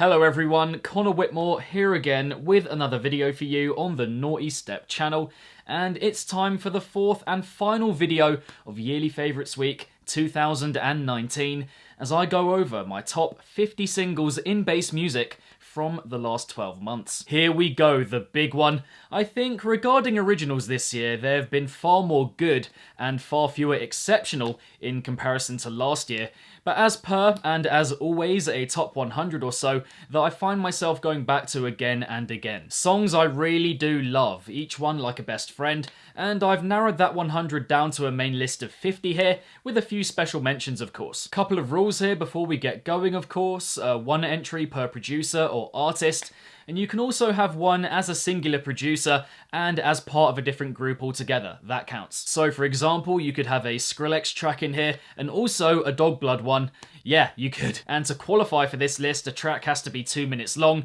Hello everyone, Connor Whitmore here again with another video for you on the Nawtystep channel, and it's time for the fourth and final video of Yearly Favourites Week 2019 as I go over my top 50 singles in bass music from the last 12 months. Here we go, the big one. I think regarding originals this year, there have been far more good and far fewer exceptional in comparison to last year, but as per, and as always, a top 100 or so that I find myself going back to again and again. Songs I really do love, each one like a best friend, and I've narrowed that 100 down to a main list of 50 here, with a few special mentions of course. Couple of rules here before we get going of course, one entry per producer or artist, and you can also have one as a singular producer and as part of a different group altogether, that counts. So for example, you could have a Skrillex track in here and also a Dog Blood one. Yeah, you could. And to qualify for this list, a track has to be 2 minutes long.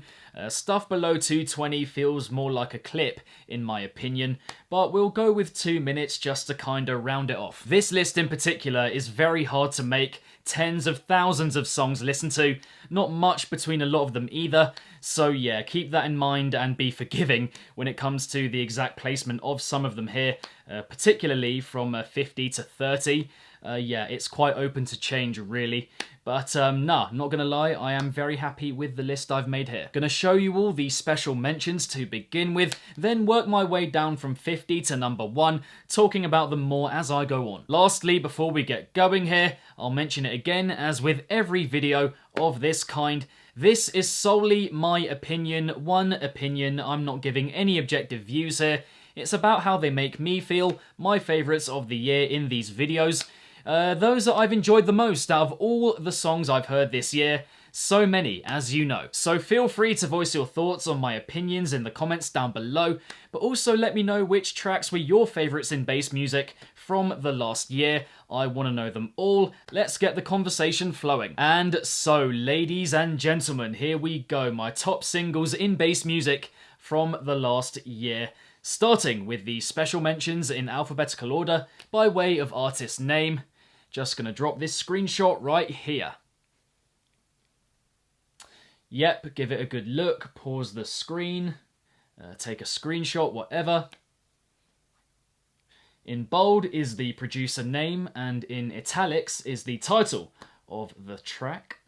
Stuff below 2:20 feels more like a clip, in my opinion, but we'll go with 2 minutes just to kinda round it off. This list in particular is very hard to make, tens of thousands of songs listened to, not much between a lot of them either, so yeah, keep that in mind and be forgiving when it comes to the exact placement of some of them here, particularly from 50 to 30. Yeah, it's quite open to change really. But nah, not gonna lie, I am very happy with the list I've made here. Gonna show you all the special mentions to begin with, then work my way down from 50 to number 1, talking about them more as I go on. Lastly, before we get going here, I'll mention it again, as with every video of this kind, this is solely my opinion, one opinion. I'm not giving any objective views here. It's about how they make me feel, my favourites of the year in these videos. Those that I've enjoyed the most out of all the songs I've heard this year. So many, as you know. So feel free to voice your thoughts on my opinions in the comments down below, but also let me know which tracks were your favourites in bass music from the last year. I want to know them all. Let's get the conversation flowing. And so, ladies and gentlemen, here we go. My top singles in bass music from the last year. Starting with the special mentions in alphabetical order by way of artist name. Just gonna drop this screenshot right here. Yep, give it a good look, pause the screen, take a screenshot, whatever. In bold is the producer name, and in italics is the title of the track.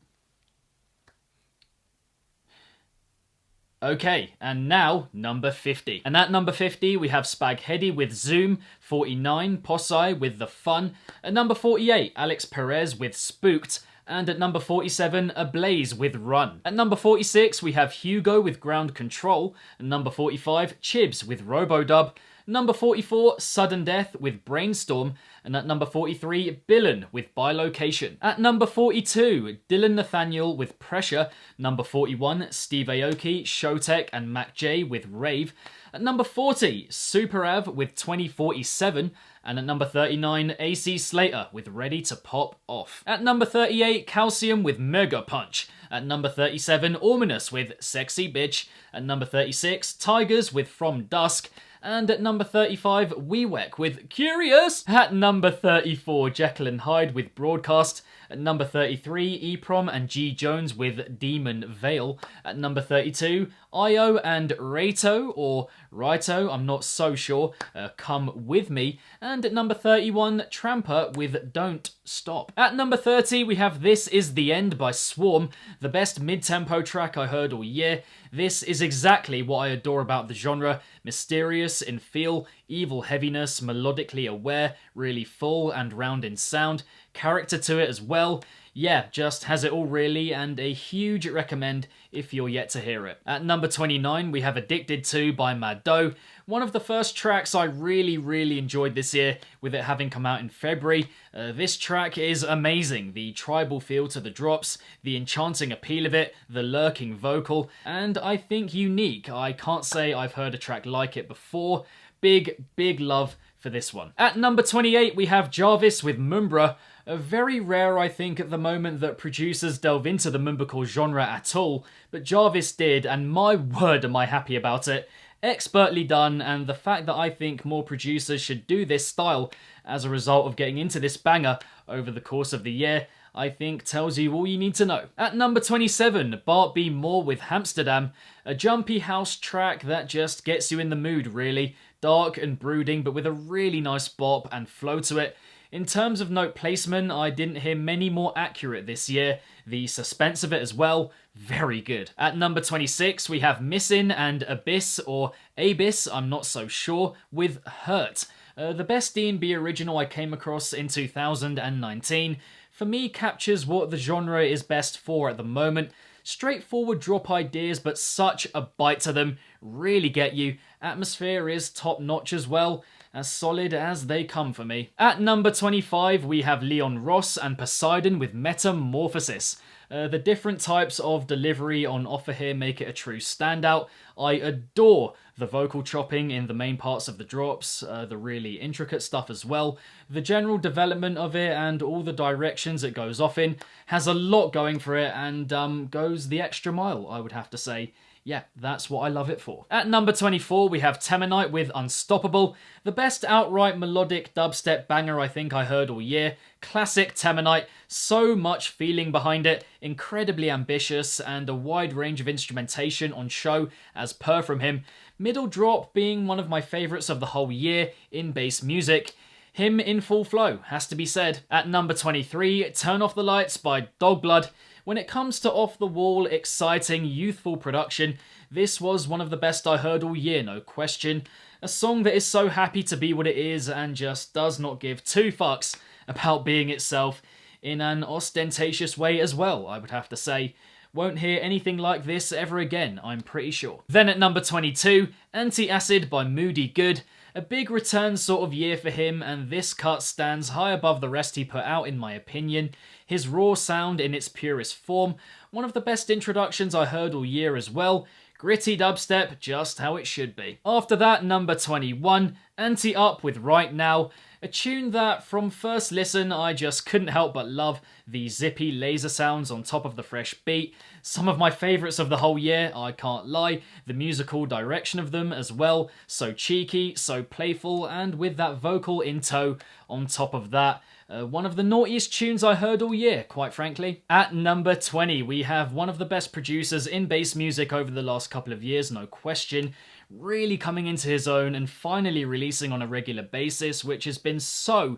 Okay, and now, number 50. And at number 50, we have Spaghetti with Zoom, 49, Poseidon with The Fun, at number 48, Alex Perez with Spooked, and at number 47, Ablaze with Run. At number 46, we have Hugo with Ground Control, at number 45, Chibs with Robodub, number 44, Sudden Death with Brainstorm, and at number 43, Billen with Bilocation. At number 42, Dylan Nathaniel with Pressure, number 41, Steve Aoki, Showtek and Mac J with Rave, at number 40, Super Av with 2047, and at number 39, AC Slater with Ready to Pop Off. At number 38, Calcium with Mega Punch. At number 37, Ominous with Sexy Bitch. At number 36, Tigers with From Dusk. And at number 35, Weewek with Curious. At number 34, Jekyll and Hyde with Broadcast. At number 33, EPROM and G Jones with Demon Veil. At number 32, Io and Raito, or Raito, I'm not so sure, Come With Me. And at number 31, Tramper with Don't Stop. At number 30, we have This Is The End by Swarm, the best mid-tempo track I heard all year. This is exactly what I adore about the genre. Mysterious in feel, evil heaviness, melodically aware, really full and round in sound, character to it as well. Yeah, just has it all really, and a huge recommend if you're yet to hear it. At number 29, we have Addicted To by Mad Doe, one of the first tracks I really enjoyed this year, with it having come out in February. This track is amazing. The tribal feel to the drops, the enchanting appeal of it, the lurking vocal, and I think unique. I can't say I've heard a track like it before. Big love for this one. At number 28, we have Javis with Membra. Very rare, I think, at the moment that producers delve into the Mumblecore genre at all, but Javis did, and my word am I happy about it. Expertly done, and the fact that I think more producers should do this style as a result of getting into this banger over the course of the year, I think tells you all you need to know. At number 27, Bart Be More with Amsterdam, a jumpy house track that just gets you in the mood really. Dark and brooding, but with a really nice bop and flow to it. In terms of note placement, I didn't hear many more accurate this year. The suspense of it as well, very good. At number 26, we have Missin and Abyss, or Abyss, I'm not so sure, with Hertz. The best D&B original I came across in 2019, for me captures what the genre is best for at the moment. Straightforward drop ideas, but such a bite to them, really get you. Atmosphere is top notch as well, as solid as they come for me. At number 25, we have Leon Ross and Poseidon with Metamorphosis. The different types of delivery on offer here make it a true standout. I adore the vocal chopping in the main parts of the drops, the really intricate stuff as well. The general development of it and all the directions it goes off in has a lot going for it and goes the extra mile, I would have to say. Yeah, that's what I love it for. At number 24, we have Temanite with Unstoppable, the best outright melodic dubstep banger I think I heard all year. Classic Temanite, so much feeling behind it, incredibly ambitious, and a wide range of instrumentation on show as per from him. Middle drop being one of my favourites of the whole year in bass music. Him in full flow, has to be said. At number 23, Turn Off the Lights by Dogblood. When it comes to off-the-wall, exciting, youthful production, this was one of the best I heard all year, no question. A song that is so happy to be what it is and just does not give two fucks about being itself, in an ostentatious way as well, I would have to say. Won't hear anything like this ever again, I'm pretty sure. Then at number 22, Anti-Acid by Moody Good. A big return sort of year for him, and this cut stands high above the rest he put out in my opinion. His raw sound in its purest form, one of the best introductions I heard all year as well. Gritty dubstep, just how it should be. After that, number 21, Ante Up with Right Now. A tune that, from first listen, I just couldn't help but love. The zippy laser sounds on top of the fresh beat. Some of my favourites of the whole year, I can't lie. The musical direction of them as well. So cheeky, so playful, and with that vocal in tow on top of that. One of the naughtiest tunes I heard all year, quite frankly. At number 20, we have one of the best producers in bass music over the last couple of years, no question. Really coming into his own and finally releasing on a regular basis, which has been so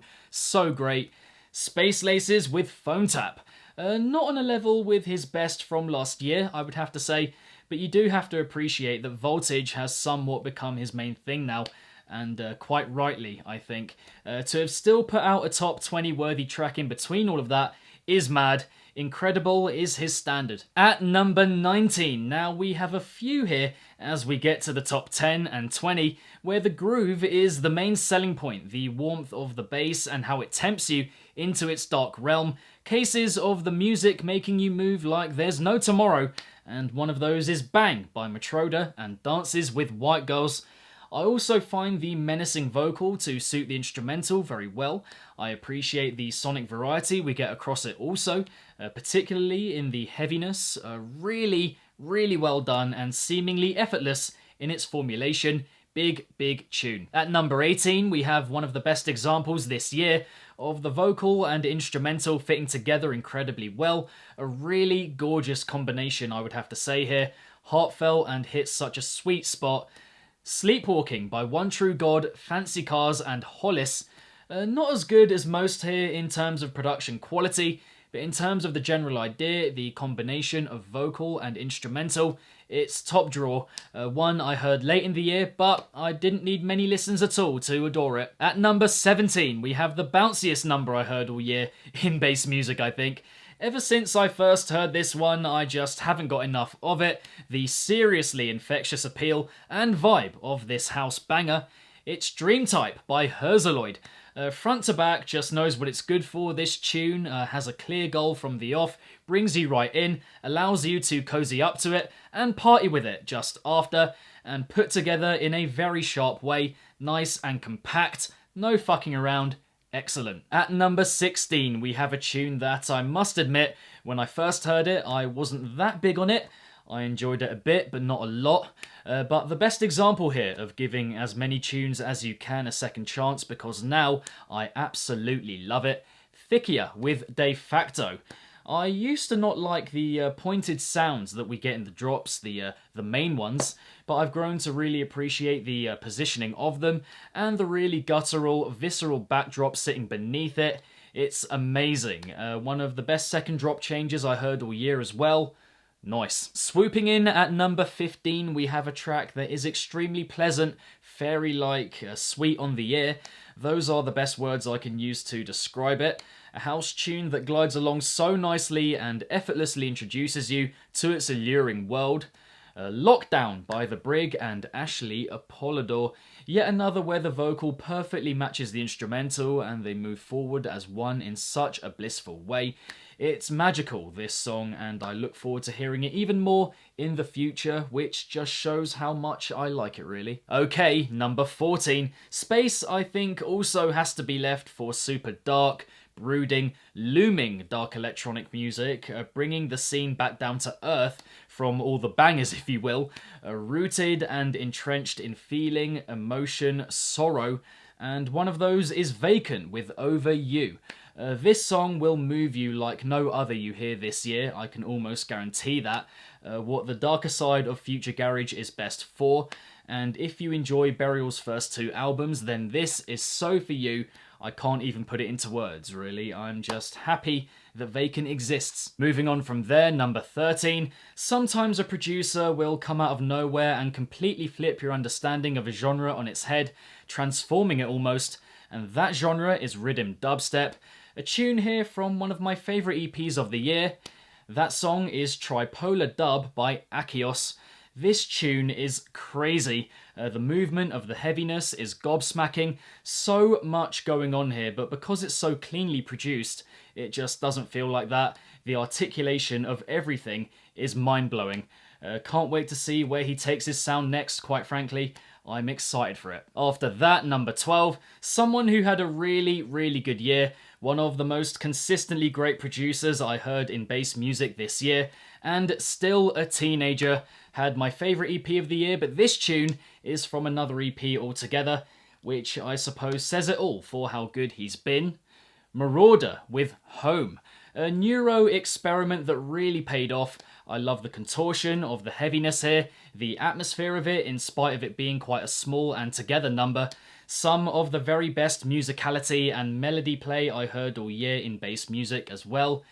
great. Space Laces with Phone Tap. Not on a level with his best from last year, I would have to say, but you do have to appreciate that Voltage has somewhat become his main thing now, and quite rightly, I think. To have still put out a top 20 worthy track in between all of that is mad. Incredible is his standard. At number 19, now we have a few here as we get to the top 10 and 20, where the groove is the main selling point, the warmth of the bass and how it tempts you into its dark realm. Cases of the music making you move like there's no tomorrow, and one of those is Bang by Matroda and Dances with White Girls. I also find the menacing vocal to suit the instrumental very well. I appreciate the sonic variety we get across it also, particularly in the heaviness. Really well done and seemingly effortless in its formulation. Big tune. At number 18, we have one of the best examples this year of the vocal and instrumental fitting together incredibly well. A really gorgeous combination, I would have to say here. Heartfelt and hits such a sweet spot. Sleepwalking by One True God, Fancy Cars and Hollis. Not as good as most here in terms of production quality, but in terms of the general idea, the combination of vocal and instrumental, it's top draw. One I heard late in the year, but I didn't need many listens at all to adore it. At number 17, we have the bounciest number I heard all year in bass music, I think. Ever since I first heard this one, I just haven't got enough of it. The seriously infectious appeal and vibe of this house banger. It's Dreamtype by Herzeloid. Front to back, just knows what it's good for. This tune has a clear goal from the off, brings you right in, allows you to cozy up to it and party with it just after, and put together in a very sharp way. Nice and compact, no fucking around. Excellent. At number 16, we have a tune that I must admit, when I first heard it, I wasn't that big on it. I enjoyed it a bit, but not a lot. But the best example here of giving as many tunes as you can a second chance, because now I absolutely love it. Vickey ER with De Facto. I used to not like the pointed sounds that we get in the drops, the main ones, but I've grown to really appreciate the positioning of them and the really guttural, visceral backdrop sitting beneath it. It's amazing. One of the best second drop changes I heard all year as well. Nice. Swooping in at number 15, we have a track that is extremely pleasant, fairy-like, sweet on the ear. Those are the best words I can use to describe it. A house tune that glides along so nicely and effortlessly introduces you to its alluring world. Lockdown by The Brig and Ashley Apollodor. Yet another where the vocal perfectly matches the instrumental and they move forward as one in such a blissful way. It's magical, this song, and I look forward to hearing it even more in the future, which just shows how much I like it, really. Okay, number 14. Space, I think, also has to be left for super dark, brooding, looming dark electronic music, bringing the scene back down to earth from all the bangers, if you will, rooted and entrenched in feeling, emotion, sorrow, and one of those is Vacant with Over You. This song will move you like no other you hear this year, I can almost guarantee that. What the darker side of future garage is best for, and if you enjoy Burial's first two albums, then this is so for you. I can't even put it into words, really. I'm just happy that Vacant exists. Moving on from there, number 13. Sometimes a producer will come out of nowhere and completely flip your understanding of a genre on its head, transforming it almost, and that genre is Riddim Dubstep. A tune here from one of my favourite EPs of the year. That song is Tripolar Dub by Akios. This tune is crazy. The movement of the heaviness is gobsmacking. So much going on here, but because it's so cleanly produced, it just doesn't feel like that. The articulation of everything is mind-blowing. Can't wait to see where he takes his sound next, quite frankly. I'm excited for it. After that, number 12, someone who had a really, really good year. One of the most consistently great producers I heard in bass music this year, and still a teenager. Had my favourite EP of the year, but this tune is from another EP altogether, which I suppose says it all for how good he's been. Marauder with Home. A neuro experiment that really paid off. I love the contortion of the heaviness here, the atmosphere of it in spite of it being quite a small and together number. Some of the very best musicality and melody play I heard all year in bass music as well.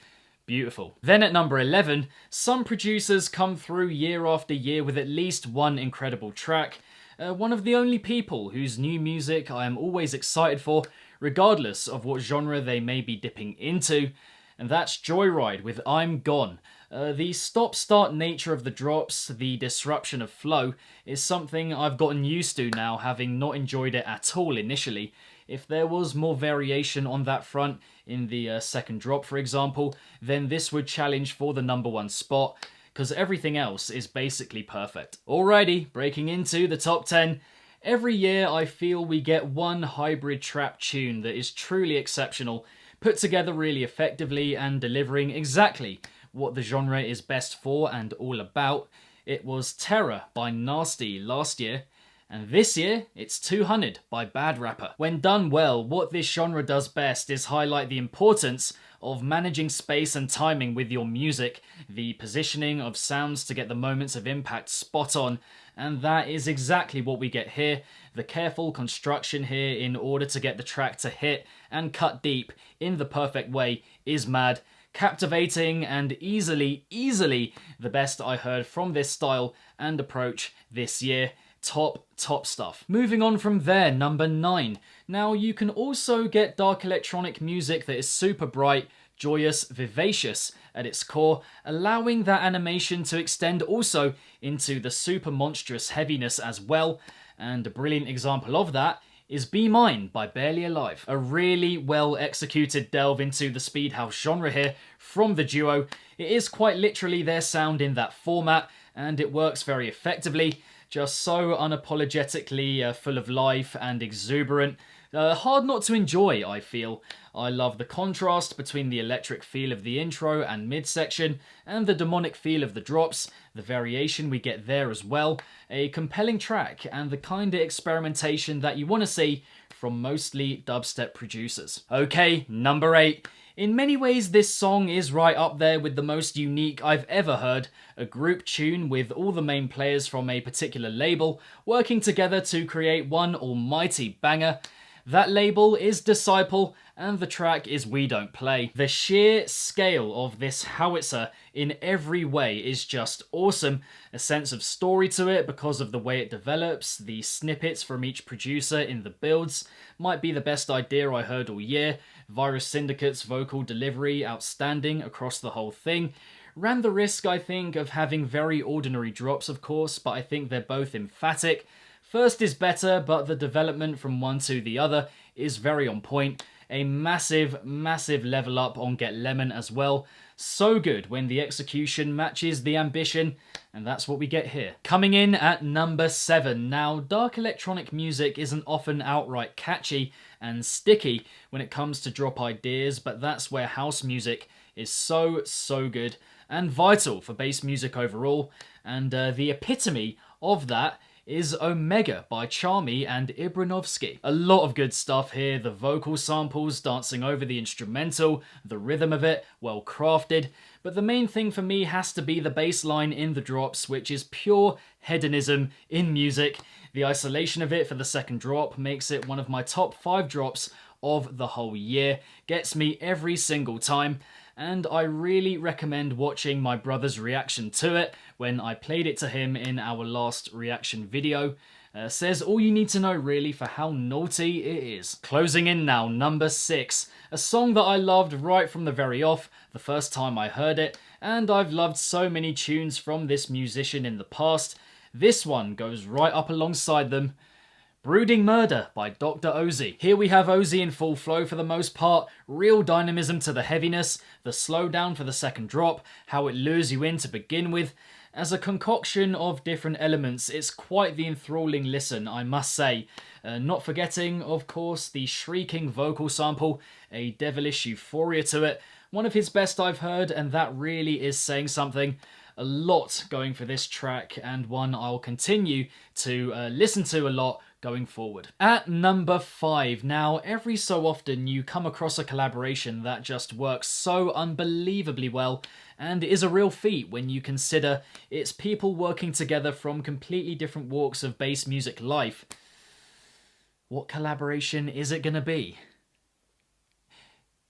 Beautiful. Then at number 11, some producers come through year after year with at least one incredible track. One of the only people whose new music I am always excited for, regardless of what genre they may be dipping into. And that's Joyride with I'm Gone. The stop-start nature of the drops, the disruption of flow, is something I've gotten used to now, having not enjoyed it at all initially. If there was more variation on that front, in the second drop for example, then this would challenge for the number one spot, because everything else is basically perfect. Alrighty, breaking into the top 10. Every year I feel we get one hybrid trap tune that is truly exceptional, put together really effectively and delivering exactly what the genre is best for and all about. It was Terror by Nasty last year, and this year it's 200 by Bad Rapper. When done well, what this genre does best is highlight the importance of managing space and timing with your music, the positioning of sounds to get the moments of impact spot on, and that is exactly what we get here. The careful construction here in order to get the track to hit and cut deep in the perfect way is mad. Captivating and easily the best I heard from this style and approach this year. Top stuff. Moving on from there, number 9. Now you can also get dark electronic music that is super bright, joyous, vivacious at its core, allowing that animation to extend also into the super monstrous heaviness as well. And a brilliant example of that is Be Mine by Barely Alive. A really well executed delve into the speed house genre here from the duo. It is quite literally their sound in that format, and it works very effectively. Just so unapologetically full of life and exuberant. Hard not to enjoy, I feel. I love the contrast between the electric feel of the intro and midsection and the demonic feel of the drops, the variation we get there as well. A compelling track and the kind of experimentation that you want to see from mostly dubstep producers. Okay, number 8. In many ways, this song is right up there with the most unique I've ever heard, a group tune with all the main players from a particular label working together to create one almighty banger. That label is Disciple, and the track is We Don't Play. The sheer scale of this howitzer in every way is just awesome. A sense of story to it because of the way it develops, the snippets from each producer in the builds might be the best idea I heard all year. Virus Syndicate's vocal delivery outstanding across the whole thing. Ran the risk, I think, of having very ordinary drops, of course, but I think they're both emphatic. First is better, but the development from one to the other is very on point. A massive, massive level up on Get Lemon as well. So good when the execution matches the ambition, and that's what we get here. Coming in at number 7. Now, dark electronic music isn't often outright catchy and sticky when it comes to drop ideas, but that's where house music is so good and vital for bass music overall, and the epitome of that is Omega by Charmy and Ibranovsky. A lot of good stuff here, the vocal samples dancing over the instrumental, the rhythm of it, well crafted, but the main thing for me has to be the bass line in the drops, which is pure hedonism in music. The isolation of it for the second drop makes it one of my top 5 drops of the whole year, gets me every single time, and I really recommend watching my brother's reaction to it when I played it to him in our last reaction video. Says all you need to know really for how naughty it is. Closing in now, number 6. A song that I loved right from the very off, the first time I heard it, and I've loved so many tunes from this musician in the past. This one goes right up alongside them. Brooding Murder by Dr. Ozzy. Here we have Ozzy in full flow for the most part, real dynamism to the heaviness, the slowdown for the second drop, how it lures you in to begin with. As a concoction of different elements, it's quite the enthralling listen, I must say. Not forgetting, of course, the shrieking vocal sample, a devilish euphoria to it. One of his best I've heard, and that really is saying something. A lot going for this track, and one I'll continue to listen to a lot going forward. At number 5, now every so often you come across a collaboration that just works so unbelievably well and is a real feat when you consider it's people working together from completely different walks of bass music life. What collaboration is it gonna be?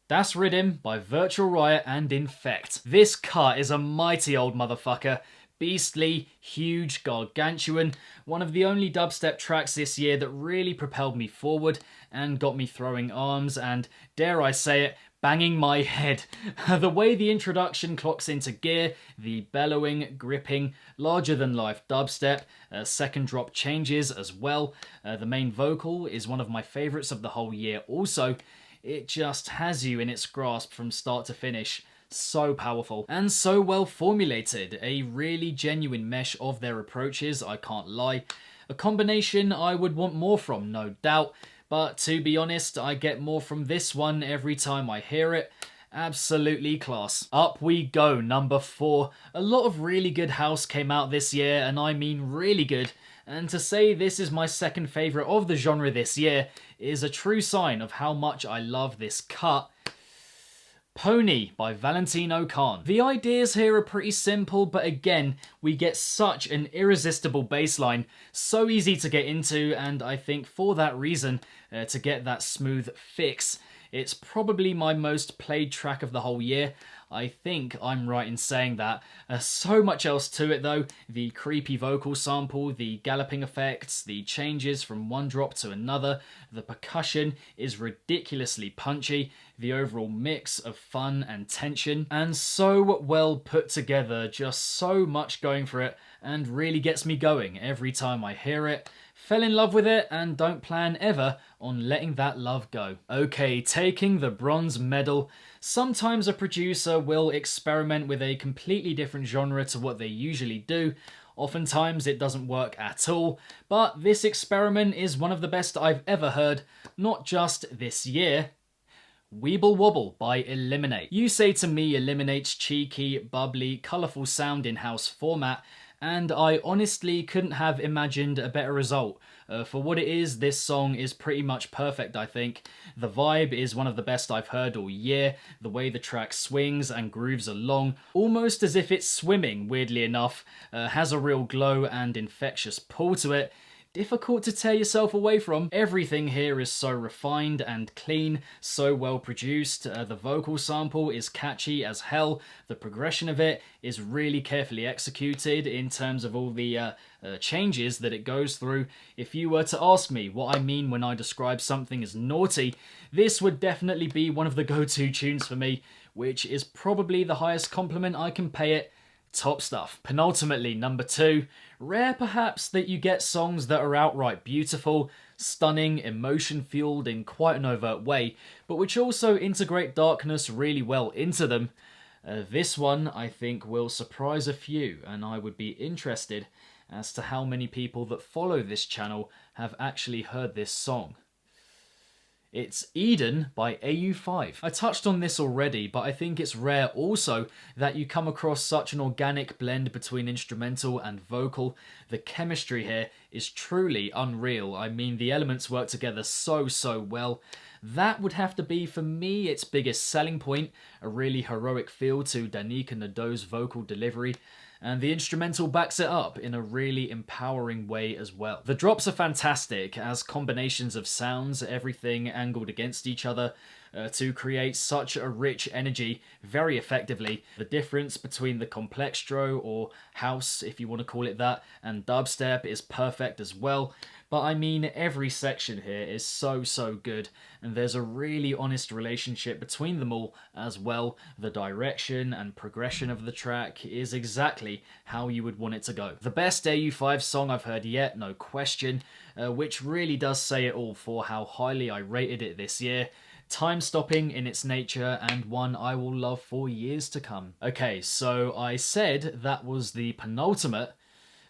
That's Riddim by Virtual Riot and Infect. This cut is a mighty old motherfucker. Beastly, huge, gargantuan, one of the only dubstep tracks this year that really propelled me forward and got me throwing arms and, dare I say it, banging my head. The way the introduction clocks into gear, the bellowing, gripping, larger-than-life dubstep, second drop changes as well. The main vocal is one of my favourites of the whole year also. It just has you in its grasp from start to finish. So powerful and so well formulated, a really genuine mesh of their approaches, I can't lie. A combination I would want more from, no doubt, but to be honest, I get more from this one every time I hear it. Absolutely class. Up we go, number 4. A lot of really good house came out this year, and I mean really good, and to say this is my second favourite of the genre this year is a true sign of how much I love this cut. Pony by Valentino Khan. The ideas here are pretty simple, but again, we get such an irresistible bass line, so easy to get into, and I think for that reason, to get that smooth fix, it's probably my most played track of the whole year. I think I'm right in saying that. So much else to it though. The creepy vocal sample, the galloping effects, the changes from one drop to another, the percussion is ridiculously punchy, the overall mix of fun and tension, and so well put together, just so much going for it, and really gets me going every time I hear it. Fell in love with it and don't plan ever on letting that love go. Okay, taking the bronze medal. Sometimes a producer will experiment with a completely different genre to what they usually do. Oftentimes it doesn't work at all, but this experiment is one of the best I've ever heard, not just this year. Weeble Wobble by Eliminate. You say to me Eliminate's cheeky, bubbly, colourful sound in house format, and I honestly couldn't have imagined a better result. For what it is, this song is pretty much perfect, I think. The vibe is one of the best I've heard all year. The way the track swings and grooves along, almost as if it's swimming, weirdly enough, has a real glow and infectious pull to it. Difficult to tear yourself away from. Everything here is so refined and clean, so well produced. The vocal sample is catchy as hell. The progression of it is really carefully executed in terms of all the changes that it goes through. If you were to ask me what I mean when I describe something as naughty, this would definitely be one of the go-to tunes for me, which is probably the highest compliment I can pay it. Top stuff. Penultimately, number 2. Rare perhaps that you get songs that are outright beautiful, stunning, emotion-fueled in quite an overt way, but which also integrate darkness really well into them. This one, I think, will surprise a few, and I would be interested as to how many people that follow this channel have actually heard this song. It's Eden by Au5. I touched on this already, but I think it's rare also that you come across such an organic blend between instrumental and vocal. The chemistry here is truly unreal. I mean, the elements work together so well. That would have to be, for me, its biggest selling point, a really heroic feel to Danica Nadeau's vocal delivery. And the instrumental backs it up in a really empowering way as well. The drops are fantastic as combinations of sounds, everything angled against each other, to create such a rich energy very effectively. The difference between the complextro, or house if you want to call it that, and dubstep is perfect as well. But I mean, every section here is so good, and there's a really honest relationship between them all as well. The direction and progression of the track is exactly how you would want it to go. The best Au5 song I've heard yet, no question, which really does say it all for how highly I rated it this year. Time-stopping in its nature, and one I will love for years to come. Okay, so I said that was the penultimate,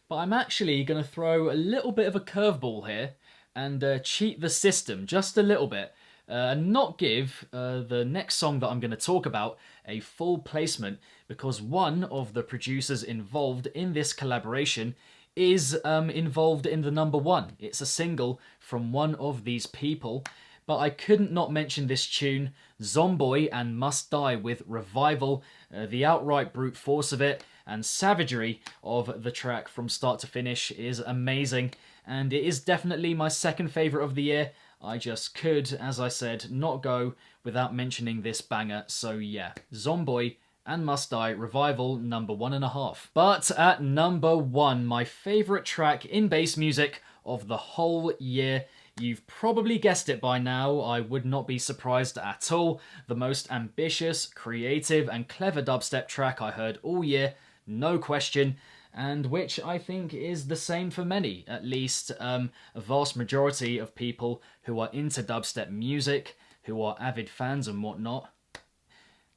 but I'm actually going to throw a little bit of a curveball here and cheat the system just a little bit and not give the next song that I'm going to talk about a full placement, because one of the producers involved in this collaboration is involved in the number 1. It's a single from one of these people, but I couldn't not mention this tune, Zomboy and Must Die with Revival, the outright brute force of it and savagery of the track from start to finish is amazing, and it is definitely my second favourite of the year. I just could, as I said, not go without mentioning this banger, so yeah, Zomboy and Must Die, Revival, number 1.5. But at number 1, my favourite track in bass music of the whole year. You've probably guessed it by now, I would not be surprised at all. The most ambitious, creative and clever dubstep track I heard all year, no question, and which I think is the same for many, at least a vast majority of people who are into dubstep music, who are avid fans and whatnot.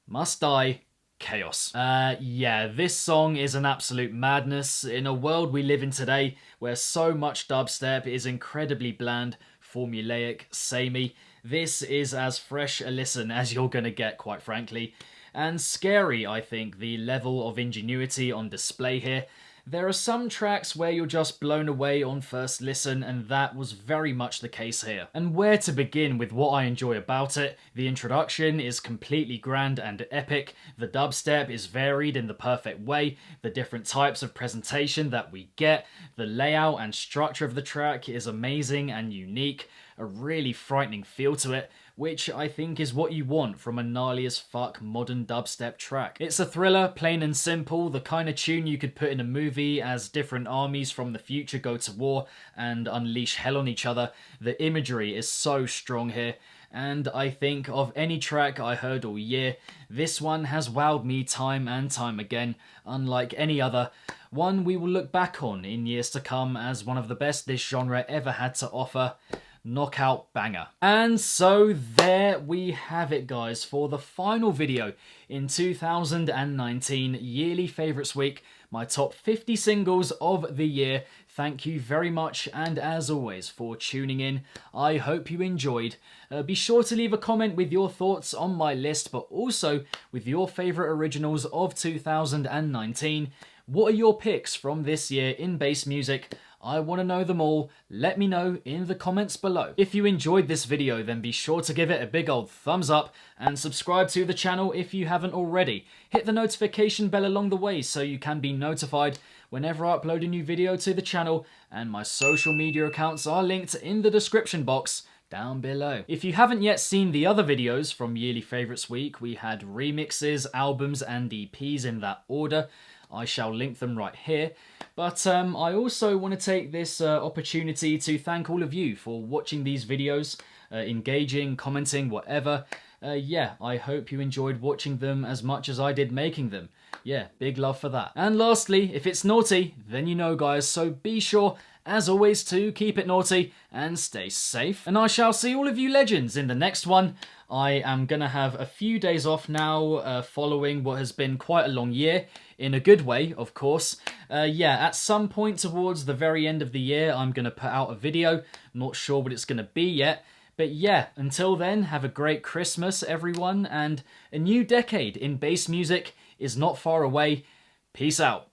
Must Die, Chaos. Yeah, this song is an absolute madness in a world we live in today where so much dubstep is incredibly bland, formulaic, samey. This is as fresh a listen as you're gonna get, quite frankly. And scary, I think, the level of ingenuity on display here. There are some tracks where you're just blown away on first listen, and that was very much the case here. And where to begin with what I enjoy about it? The introduction is completely grand and epic, the dubstep is varied in the perfect way, the different types of presentation that we get, the layout and structure of the track is amazing and unique, a really frightening feel to it, which I think is what you want from a gnarly as fuck modern dubstep track. It's a thriller, plain and simple, the kind of tune you could put in a movie as different armies from the future go to war and unleash hell on each other. The imagery is so strong here, and I think of any track I heard all year, this one has wowed me time and time again, unlike any other. One we will look back on in years to come as one of the best this genre ever had to offer. Knockout banger. And so there we have it, guys, for the final video in 2019 Yearly Favourites Week, my top 50 singles of the year. Thank you very much, and as always, for tuning in. I hope you enjoyed. Be sure to leave a comment with your thoughts on my list, but also with your favourite originals of 2019. What are your picks from this year in bass music? I want to know them all. Let me know in the comments below. If you enjoyed this video, then be sure to give it a big old thumbs up and subscribe to the channel if you haven't already. Hit the notification bell along the way so you can be notified whenever I upload a new video to the channel, and my social media accounts are linked in the description box down below. If you haven't yet seen the other videos from Yearly Favourites Week, we had remixes, albums and EPs in that order. I shall link them right here. But I also want to take this opportunity to thank all of you for watching these videos, engaging, commenting, whatever. Yeah, I hope you enjoyed watching them as much as I did making them. Yeah, big love for that. And lastly, if it's naughty, then you know guys, so be sure, as always, to keep it naughty and stay safe. And I shall see all of you legends in the next one. I am going to have a few days off now following what has been quite a long year, in a good way, of course. Yeah, at some point towards the very end of the year, I'm going to put out a video. Not sure what it's going to be yet. But yeah, until then, have a great Christmas, everyone, and a new decade in bass music is not far away. Peace out.